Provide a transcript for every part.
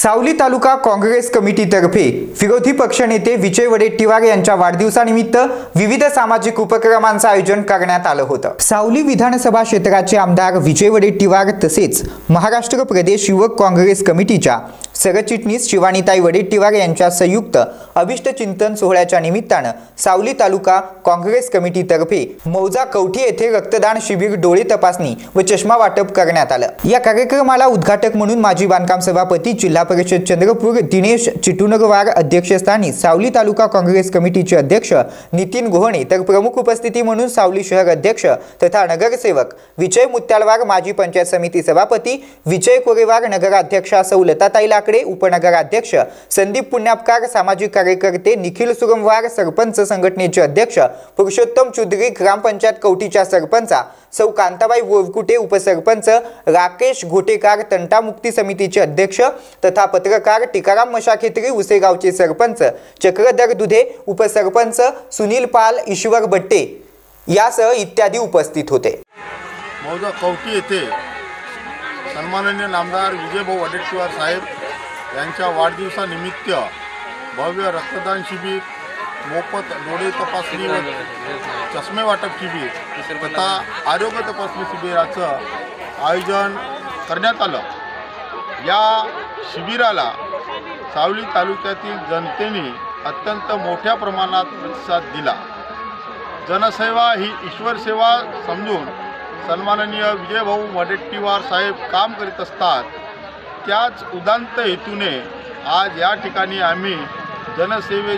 सावली तालुका काँग्रेस कमिटीतर्फे विरोधी पक्षनेते विजय वडेट्टीवार यांच्या वाढदिवसानिमित्त विविध सामाजिक उपक्रमांचे आयोजन करण्यात आलं होतं। सावली विधानसभा क्षेत्राचे आमदार विजय वडेट्टीवार तसेच महाराष्ट्र प्रदेश युवक काँग्रेस कमिटीच्या सरचिटणीस शिवानीताई वडेट्टीवार यांच्या संयुक्त अभिष्ट चिंतन सोहळ्याच्या निमित्ताने सावली तालुका काँग्रेस कमिटीतर्फे मौजा कवठी येथे रक्तदान शिबिर, डोळे तपासणी व चष्मा वाटप करण्यात आलं। या कार्यक्रमाला उद्घाटक म्हणून माजी बांधकाम सभापती जिल्हा परिषद चंद्रपूर दिनेश चिटुनगवार अध्यक्षस्थानी सावली तालुका काँग्रेस कमिटीचे अध्यक्ष नितीन गोहणे तर प्रमुख उपस्थिती म्हणून सावली शहर अध्यक्ष तथा नगरसेवक विजय मुत्यालवार, माजी पंचायत समिती सभापती विजय कोरेवार, नगराध्यक्षा सौ लताताई लाकडे, उपनगराध्यक्ष संदीप पुण्यापकार, सामाजिक कार्यकर्ते निखिल सुरमवार, सरपंच संघटनेचे अध्यक्ष पुरुषोत्तम चौधरी, ग्रामपंचायत कवठीच्या सरपंचा सौ कांताबाई वोरकुटे, उपसरपंच राकेश घोटेकार, तंटामुक्ती समितीचे अध्यक्ष तथा पत्रकार टिकाराम मशाखेत्री, उसेगावचे सरपंच चक्रधर दुधे, उपसरपंच सुनील पाल, ईश्वर भट्टे यासह इत्यादी उपस्थित होते। मौजा कवठी येथे सन्माननीय नामदार विजयभाऊ वडेट्टीवार साहेब यांच्या वाढदिवसानिमित्त भव्य रक्तदान शिबिर, मोफत डोळे तपासणी व चष्मे वाटप शिबिर तथा आरोग्य तपासणी शिबिराचं आयोजन करण्यात आलं। या शिबिराला सावली तालुक्यातील जनतेने अत्यंत मोठ्या प्रमाणात प्रतिसाद दिला। जनसेवा ही ईश्वर सेवा समजून सन्माननीय विजयभाऊ वडेट्टीवार साहेब काम करीत असतात। त्याच उदात्त हेतूने आज या ठिकाणी आम्ही जनसेवे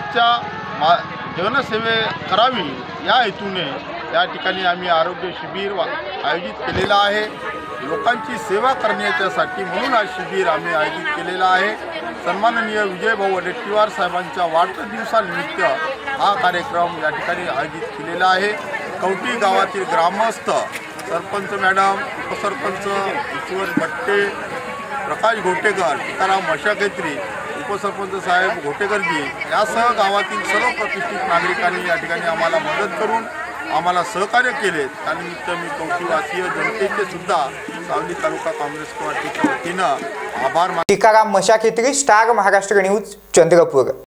करावी या हेतूने या ठिकाणी आम्ही आरोग्य शिबिर आयोजित केलेला आहे। लोकांची सेवा करण्यासाठी म्हणून हा शिबिर आम्ही आयोजित केलेला आहे। सन्माननीय विजयभाऊ वडेट्टीवार साहेबांच्या वाढदिवसानिमित्त हा कार्यक्रम या ठिकाणी आयोजित केलेला आहे। कवठी गावातील ग्रामस्थ, सरपंच मॅडम, उपसरपंच ईश्वर भट्टे, प्रकाश घोटेकर, टिकाराम मशाखेत्री, उपसरपंच साहेब घोटेकरजी यासह गावातील सर्व प्रतिष्ठित नागरिकांनी या ठिकाणी आम्हाला मदत करून आम्हाला सहकार्य केले। त्यानिमित्त मी कवठीवासीय जनतेचे सुद्धा सावली तालुका काँग्रेस कमिटीच्या वतीनं आभार मानतो। Tikaram Mashakhetri, Star Maharashtra news, Chandrapur.